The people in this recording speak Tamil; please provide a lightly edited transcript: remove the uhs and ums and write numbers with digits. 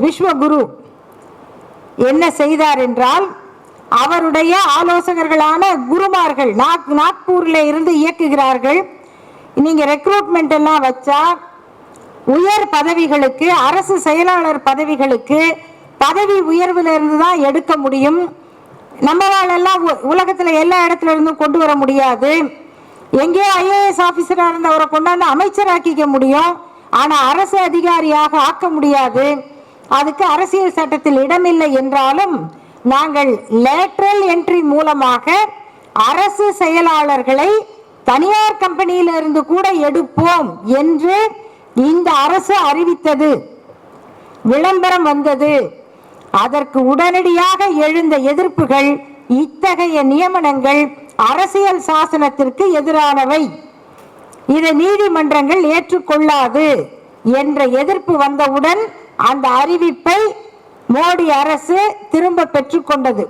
விஸ்வகுரு என்ன செய்தார் என்றால், அவருடைய ஆலோசகர்களான குருமார்கள் நாக்பூரில் இருந்து இயக்குகிறார்கள். நீங்க ரெக்ரூட்மெண்ட் எல்லாம் வச்சா உயர் பதவிகளுக்கு, அரசு செயலாளர் பதவிகளுக்கு பதவி உயர்வுல இருந்து தான் எடுக்க முடியும். நம்மளால எல்லாம் உலகத்துல எல்லா இடத்துல இருந்தும் கொண்டு வர முடியாது. எங்கேயோ ஐஏஎஸ் ஆபீசரா இருந்தவரை கொண்டாந்து அமைச்சராக்கிக்க முடியும், ஆனா அரசு அதிகாரியாக ஆக்க முடியாது. அதுக்கு அரசியல் சட்டத்தில் இடமில்லை என்றாலும் நாங்கள் லேட்ரல் என்ட்ரி மூலமாக அரசு செயலாளர்களை தனியார் கம்பெனியில இருந்து கூட எடுப்போம் என்று இந்த அரசு அறிவித்தது, விளம்பரம் வந்தது. அதற்கு உடனடியாக எழுந்த எதிர்ப்புகள், இத்தகைய நியமனங்கள் அரசியல் சாசனத்திற்கு எதிரானவை, இதை நீதிமன்றங்கள் ஏற்றுக்கொள்ளாது என்ற எதிர்ப்பு வந்தவுடன் அந்த அறிவிப்பை மோடி அரசு திரும்ப பெற்றுக்கொண்டது.